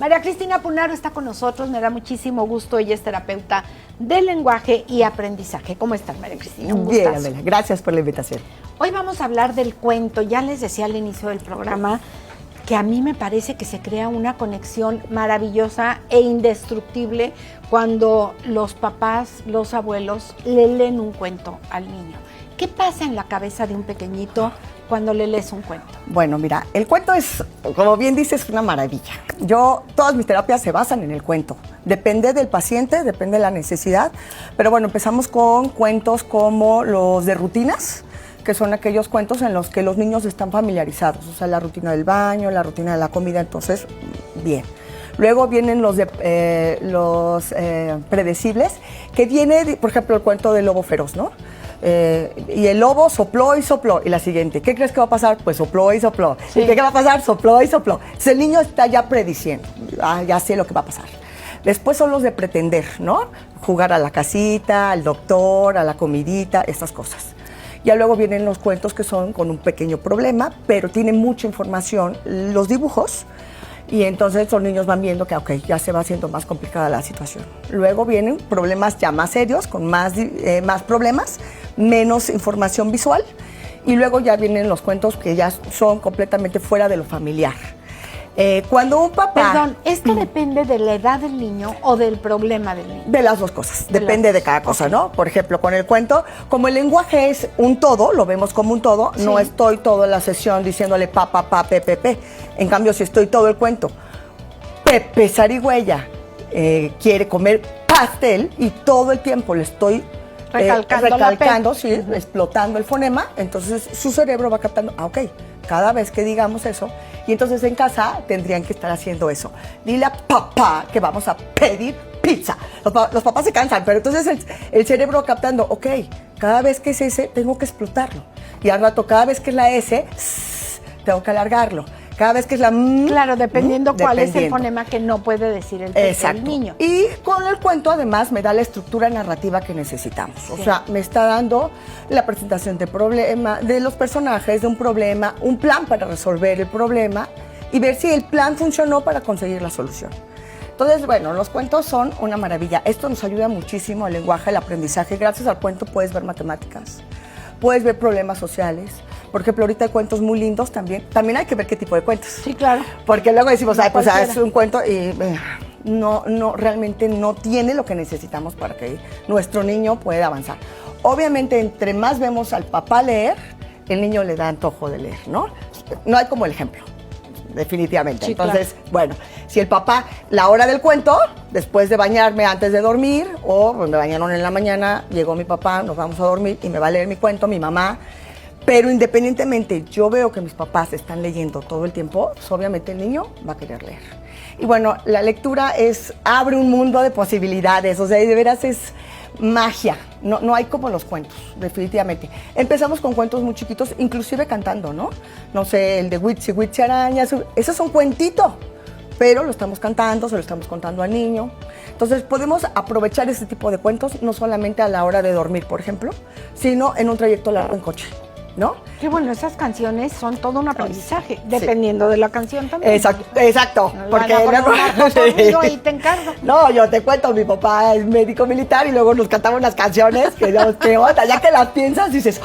María Cristina Punaro está con nosotros, me da muchísimo gusto. Ella es terapeuta de lenguaje y aprendizaje. ¿Cómo estás, María Cristina? Un Bien, gustazo. Amela, gracias por la invitación. Hoy vamos a hablar del cuento. Ya les decía al inicio del programa que a mí me parece que se crea una conexión maravillosa e indestructible cuando los papás, los abuelos le leen un cuento al niño. ¿Qué pasa en la cabeza de un pequeñito cuando le lees un cuento? Bueno, mira, el cuento es, como bien dices, una maravilla. Todas mis terapias se basan en el cuento. Depende del paciente, depende de la necesidad. Pero bueno, empezamos con cuentos como los de rutinas, que son aquellos cuentos en los que los niños están familiarizados. O sea, la rutina del baño, la rutina de la comida, entonces, bien. Luego vienen los predecibles, que viene, por ejemplo, el cuento del lobo feroz, ¿no? Y el lobo sopló y sopló. Y la siguiente, ¿qué crees que va a pasar? Pues sopló y sopló. Sí. ¿Y qué va a pasar? Sopló y sopló. Entonces el niño está ya prediciendo. Ya sé lo que va a pasar. Después son los de pretender, ¿no? Jugar a la casita, al doctor, a la comidita, estas cosas. Ya luego vienen los cuentos que son con un pequeño problema, pero tienen mucha información. Los dibujos. Y entonces los niños van viendo que, ok, ya se va haciendo más complicada la situación. Luego vienen problemas ya más serios, con más problemas, menos información visual. Y luego ya vienen los cuentos que ya son completamente fuera de lo familiar. Cuando un papá... Perdón, ¿esto depende de la edad del niño o del problema del niño? De las dos cosas, depende de cada cosa, ¿no? Por ejemplo, con el cuento, como el lenguaje es un todo, lo vemos como un todo, Sí. no estoy toda la sesión diciéndole pa, pe. En cambio, si estoy todo el cuento, Pepe Zarigüeya quiere comer pastel y todo el tiempo le estoy recalcando, sí, explotando el fonema, entonces su cerebro va captando, ok, cada vez que digamos eso, y entonces en casa tendrían que estar haciendo eso. Dile a papá que vamos a pedir pizza. Los papás se cansan, pero entonces el cerebro va captando, ok, cada vez que es ese, tengo que explotarlo. Y al rato, cada vez que es la S, tengo que alargarlo. Cada vez que es la M, Claro, dependiendo cuál es el fonema que no puede decir el niño. Y con el cuento, además, me da la estructura narrativa que necesitamos. Sí. O sea, me está dando la presentación de problema, de los personajes, de un problema, un plan para resolver el problema y ver si el plan funcionó para conseguir la solución. Entonces, bueno, los cuentos son una maravilla. Esto nos ayuda muchísimo al lenguaje, al aprendizaje. Gracias al cuento puedes ver matemáticas, puedes ver problemas sociales. Por ejemplo, ahorita hay cuentos muy lindos también. También hay que ver qué tipo de cuentos. Sí, claro. Porque luego decimos, ay, pues es un cuento y realmente no tiene lo que necesitamos para que nuestro niño pueda avanzar. Obviamente, entre más vemos al papá leer, el niño le da antojo de leer, ¿no? No hay como el ejemplo, definitivamente. Sí, entonces, claro. Bueno, si el papá, la hora del cuento, después de bañarme antes de dormir, o me bañaron en la mañana, llegó mi papá, nos vamos a dormir y me va a leer mi cuento, mi mamá. Pero independientemente, yo veo que mis papás están leyendo todo el tiempo, pues obviamente el niño va a querer leer. Y bueno, la lectura abre un mundo de posibilidades, o sea, de veras es magia, no hay como los cuentos, definitivamente. Empezamos con cuentos muy chiquitos, inclusive cantando, ¿no? No sé, el de Witsi Witsi Araña, eso es un cuentito, pero lo estamos cantando, se lo estamos contando al niño. Entonces podemos aprovechar ese tipo de cuentos, no solamente a la hora de dormir, por ejemplo, sino en un trayecto largo en coche, ¿no? Qué bueno, esas canciones son todo un aprendizaje, dependiendo de la canción también. Exacto. No, porque luego y te encargo. No, yo te cuento, mi papá es médico militar y luego nos cantaba unas canciones que digamos, ¿qué onda? Ya que las piensas dices,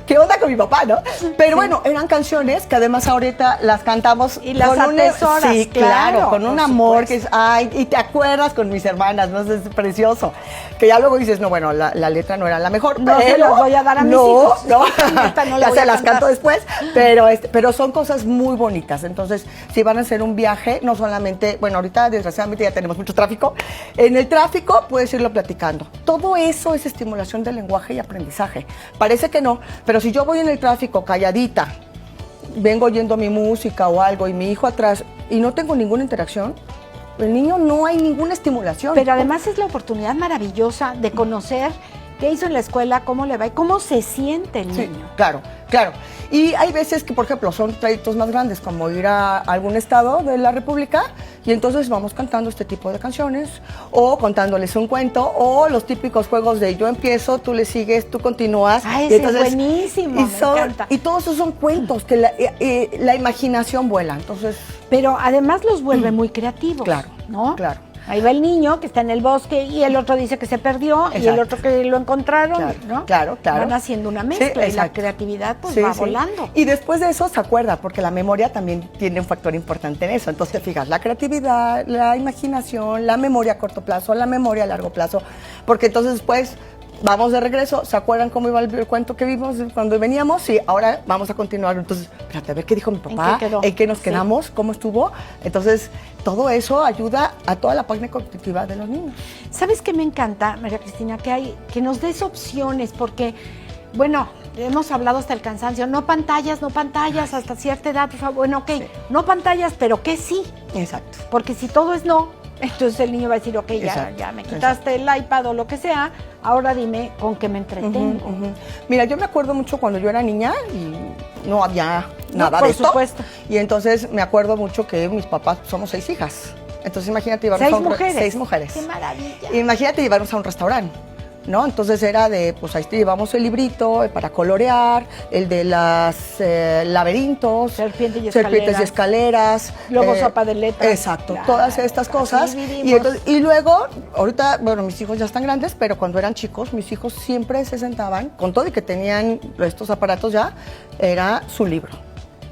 ¿qué onda con mi papá, no? Pero bueno, eran canciones que además ahorita las cantamos y las atesoras, sí, claro, con un amor supuesto. que es, ay, y te acuerdas con mis hermanas, ¿no? Es precioso. Que ya luego dices, no, bueno, la letra no era la mejor, no pero se las voy a dar a mis hijos. No, no ya se las canto después, pero son cosas muy bonitas. Entonces, si van a hacer un viaje, no solamente, bueno, ahorita desgraciadamente ya tenemos mucho tráfico, en el tráfico puedes irlo platicando. Todo eso es estimulación del lenguaje y aprendizaje. Parece que no, pero si yo voy en el tráfico calladita, vengo oyendo mi música o algo y mi hijo atrás y no tengo ninguna interacción, el niño no hay ninguna estimulación. Pero además es la oportunidad maravillosa de conocer qué hizo en la escuela, cómo le va y cómo se siente el Sí, niño. claro. Y hay veces que, por ejemplo, son trayectos más grandes, como ir a algún estado de la República, y entonces vamos cantando este tipo de canciones, o contándoles un cuento, o los típicos juegos de yo empiezo, tú le sigues, tú continúas. Ah, y ese entonces, es buenísimo, me encanta. Y todos esos son cuentos que la imaginación vuela, entonces... Pero además los vuelve muy creativos, Claro, ¿no? claro. Ahí va el niño que está en el bosque y el otro dice que se perdió. Exacto. Y el otro que lo encontraron, Claro, ¿no? claro. Van haciendo una mezcla Sí, y la exacto. creatividad pues Sí, va sí. volando. Y después de eso se acuerda, porque la memoria también tiene un factor importante en eso. Entonces te fijas, la creatividad, la imaginación, la memoria a corto plazo, la memoria a largo plazo, porque entonces después vamos de regreso, ¿se acuerdan cómo iba el cuento que vimos cuando veníamos? Sí, ahora vamos a continuar. Entonces, espérate, a ver qué dijo mi papá, en qué nos quedamos, cómo estuvo. Entonces, todo eso ayuda a toda la parte cognitiva de los niños. ¿Sabes qué me encanta, María Cristina? Que nos des opciones, porque, bueno, hemos hablado hasta el cansancio, no pantallas hasta cierta edad, por favor. Bueno, ok, sí. No pantallas, pero que sí. Exacto. Porque si todo es no, entonces el niño va a decir, ok, ya me quitaste el iPad o lo que sea, ahora dime con qué me entretengo. Mira, yo me acuerdo mucho cuando yo era niña y no había nada de esto. Por supuesto. Y entonces me acuerdo mucho que mis papás, somos 6 hijas. Entonces imagínate llevarnos a 6 mujeres. ¡Qué maravilla! Imagínate llevarnos a un restaurante, ¿no? Entonces era de, pues ahí te llevamos el librito para colorear, el de las laberintos, serpientes y escaleras, luego sopa de letras. Exacto, todas estas cosas. Y luego, ahorita, bueno, mis hijos ya están grandes, pero cuando eran chicos, mis hijos siempre se sentaban, con todo y que tenían estos aparatos ya, era su libro.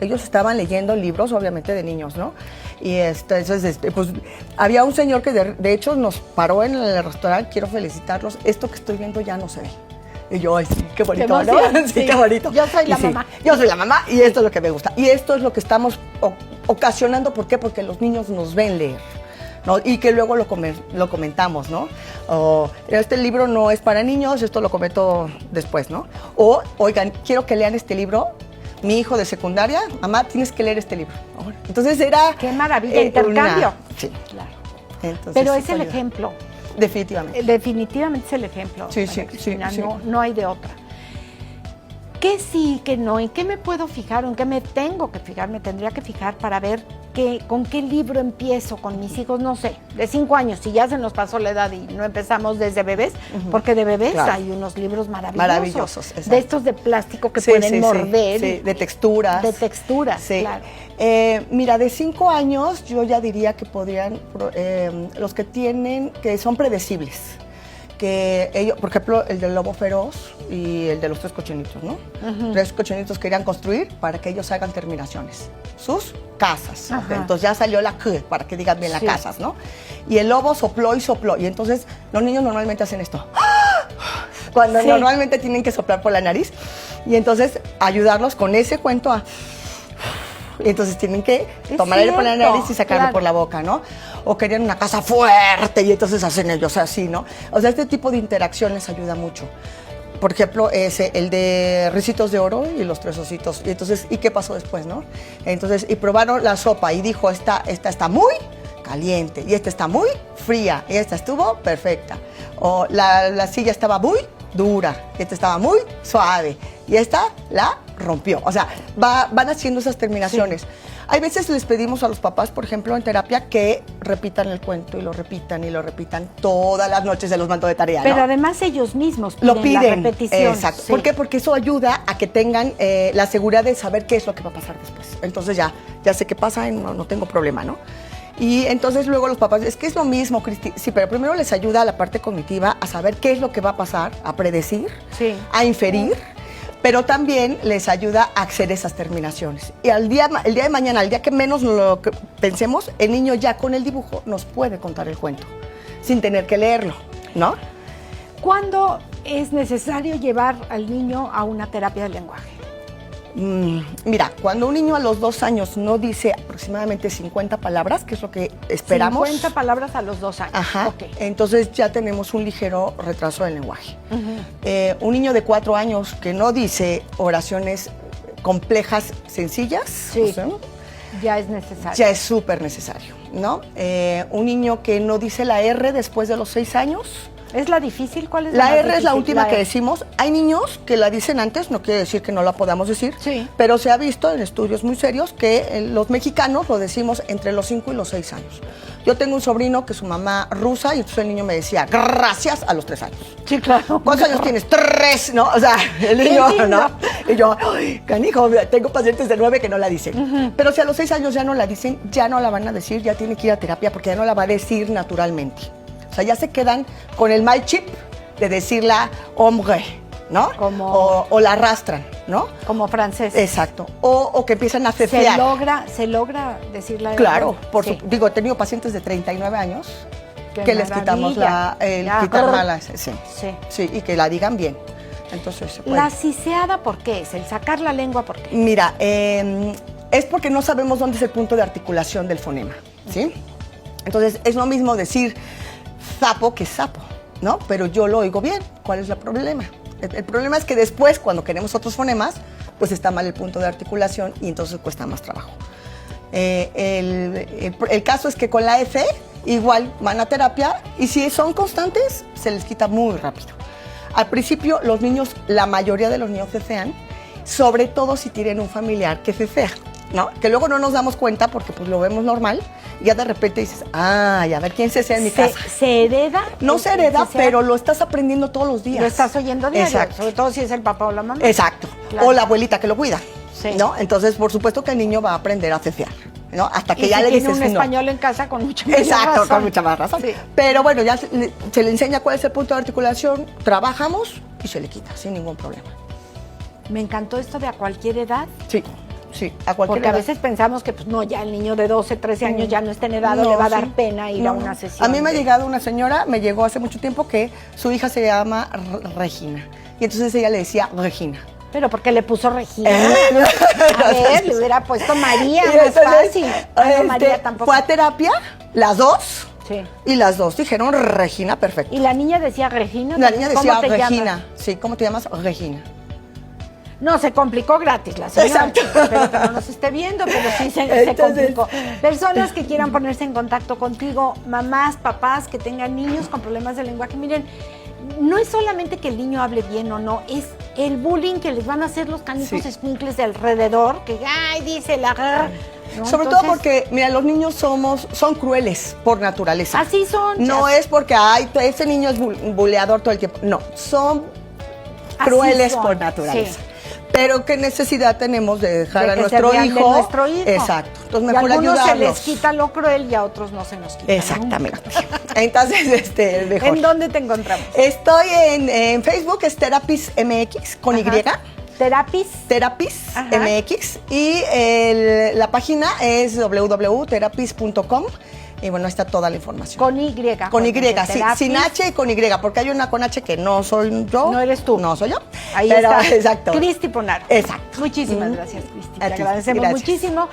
Ellos estaban leyendo libros, obviamente, de niños, ¿no? Y entonces, pues, había un señor que de hecho nos paró en el restaurante, quiero felicitarlos, esto que estoy viendo ya no se ve. Y yo, ay, sí, qué bonito, ¿no? Sí, qué bonito. Yo soy la mamá. Yo soy la mamá y esto es lo que me gusta. Y esto es lo que estamos ocasionando, ¿por qué? Porque los niños nos ven leer, ¿no? Y que luego lo comentamos, ¿no? O, este libro no es para niños, esto lo comento después, ¿no? O, oigan, quiero que lean este libro. Mi hijo de secundaria, mamá, tienes que leer este libro. Entonces era... ¡Qué maravilla! Intercambio. Sí. Claro. Entonces, pero es el ejemplo. Definitivamente. Definitivamente es el ejemplo. Sí. No hay de otra. ¿Qué sí, qué no? ¿En qué me puedo fijar? ¿En qué me tengo que fijar? Me tendría que fijar para ver con qué libro empiezo con mis hijos, no sé, de 5 años, si ya se nos pasó la edad y no empezamos desde bebés, porque de bebés hay unos libros maravillosos exacto. De estos de plástico que pueden morder. Sí, de texturas. De texturas, sí. Claro. Mira, de 5 años yo ya diría que podrían, los que son predecibles, que ellos, por ejemplo, el del lobo feroz y el de los 3 cochinitos, ¿no? 3 cochinitos querían construir para que ellos hagan terminaciones, sus casas. Okay. Entonces ya salió la K, para que digan bien las casas, ¿no? Y el lobo sopló, y entonces los niños normalmente hacen esto. Cuando normalmente tienen que soplar por la nariz. Y entonces ayudarlos con ese cuento a... Y entonces tienen que tomar aire por la nariz y sacarlo por la boca, ¿no? O querían una casa fuerte y entonces hacen ellos así, ¿no? O sea, este tipo de interacciones ayuda mucho. Por ejemplo, el de Ricitos de Oro y los 3 ositos. Y entonces, ¿y qué pasó después, no? Entonces, y probaron la sopa y dijo, esta está muy caliente y esta está muy fría y esta estuvo perfecta. O la silla estaba muy dura, esta estaba muy suave y esta la rompió. O sea, van haciendo esas terminaciones. Sí. Hay veces les pedimos a los papás, por ejemplo, en terapia, que repitan el cuento y lo repitan todas las noches, se los mando de tarea, pero ¿no? además ellos mismos piden la repetición. Exacto. Sí. ¿Por qué? Porque eso ayuda a que tengan la seguridad de saber qué es lo que va a pasar después. Entonces ya sé qué pasa y no tengo problema, ¿no? Y entonces luego los papás, es que es lo mismo, Cristi. Sí, pero primero les ayuda a la parte cognitiva a saber qué es lo que va a pasar, a predecir, a inferir, pero también les ayuda a hacer esas terminaciones. Y el día de mañana, el día que menos lo que pensemos, el niño ya con el dibujo nos puede contar el cuento, sin tener que leerlo, ¿no? ¿Cuándo es necesario llevar al niño a una terapia de lenguaje? Mira, cuando un niño a los 2 años no dice aproximadamente 50 palabras, que es lo que esperamos. 50 palabras a los 2 años. Ajá. Okay. Entonces ya tenemos un ligero retraso del lenguaje. Un niño de 4 años que no dice oraciones complejas, sencillas, o sea, ya es necesario. Ya es súper necesario, ¿no? Un niño que no dice la R después de los 6 años, ¿Es la difícil? ¿Cuál es La más R es la difícil? última que R. decimos. Hay niños que la dicen antes, no quiere decir que no la podamos decir, Sí. pero se ha visto en estudios muy serios que los mexicanos lo decimos entre los 5 y los 6 años. Yo tengo un sobrino que su mamá rusa y entonces el niño me decía gracias a los 3 años. Sí, claro. ¿Cuántos años tienes? 3, ¿no? O sea, el niño, ¿no? Y yo, ay, canijo, tengo pacientes de 9 que no la dicen. Pero si a los 6 años ya no la dicen, ya no la van a decir, ya tiene que ir a terapia porque ya no la va a decir naturalmente. O sea, ya se quedan con el mal chip de decirla hombre, ¿no? O la arrastran, ¿no? Como francés. Exacto. O que empiezan a cefear. Se logra decirla. Claro, Sí. digo, he tenido pacientes de 39 años Qué que les quitamos el Ya. quitar malas, sí. Sí. Sí, y que la digan bien. Entonces, bueno. La siseada, ¿por qué es? El sacar la lengua, ¿por qué? Mira, es porque no sabemos dónde es el punto de articulación del fonema, ¿sí? Entonces, es lo mismo decir sapo que sapo, ¿no? Pero yo lo oigo bien. ¿Cuál es el problema? El problema es que después, cuando queremos otros fonemas, pues está mal el punto de articulación y entonces cuesta más trabajo. El caso es que con la F igual van a terapia y si son constantes, se les quita muy rápido. Al principio, los niños, la mayoría de los niños cecean, sobre todo si tienen un familiar que cecea, ¿no? Que luego no nos damos cuenta porque pues lo vemos normal y ya de repente dices, ay, a ver quién cecea en mi casa. ¿Se hereda? No se hereda, pero lo estás aprendiendo todos los días. Lo estás oyendo diario, Exacto. sobre todo si es el papá o la mamá. Exacto. Claro. O la abuelita que lo cuida, Sí. ¿no? Entonces, por supuesto que el niño va a aprender a cecear, ¿no? Hasta que Y ya si le tiene dices un no. español en casa con mucha más Exacto, razón. con mucha más razón. Sí. Pero bueno, ya se le enseña cuál es el punto de articulación, trabajamos y se le quita sin ningún problema. Me encantó esto de a cualquier edad. Sí, sí, a cualquier Porque a edad. veces pensamos que pues no, ya el niño de 12, 13 años ya no está en edad o le va a dar sí. pena ir a No. una sesión. A mí me ha de- llegado una señora, me llegó hace mucho tiempo que su hija se llama Regina. Y entonces ella le decía Regina. Pero porque le puso Regina. A ver, le hubiera puesto María, Y más entonces, fácil. Ah, no, María tampoco. Fue a terapia, las dos, Sí. y las dos dijeron Regina, perfecto. Y la niña decía Regina. La niña decía ¿Cómo te Regina. llamas? Sí, ¿cómo te llamas? Regina. No, se complicó gratis la señora. Exacto. Espero que no nos esté viendo, pero sí se Entonces- complicó. Personas que quieran ponerse en contacto contigo, mamás, papás que tengan niños con problemas de lenguaje, miren, no es solamente que el niño hable bien o no, es el bullying que les van a hacer los canijos Sí. escuincles de alrededor, que, ay, dice la... ¿no? Sobre Entonces, todo porque, mira, los niños son crueles por naturaleza. así son. No chas. es porque, ay, ese niño es buleador todo el tiempo. No, son Así crueles son, por naturaleza. sí. Pero qué necesidad tenemos de dejar De a que se nuestro rían de hijo. nuestro hijo. Exacto. Entonces Y a mejor algunos ayudarlos. se les quita lo cruel y a otros no se nos quita. Exactamente. Entonces, mejor. ¿En dónde te encontramos? Estoy en Facebook, es Terapis MX con Ajá. Y. Terapis. Terapis Ajá. MX y la página es www.terapis.com y bueno, ahí está toda la información. Con Y. Con Y, sí, Terapis. sin H y con Y, porque hay una con H que no soy yo. No eres tú. No soy yo. Ahí pero, está. Exacto. Cristi Ponaro. Exacto. Muchísimas gracias, Cristi. Te A ti, agradecemos gracias. muchísimo.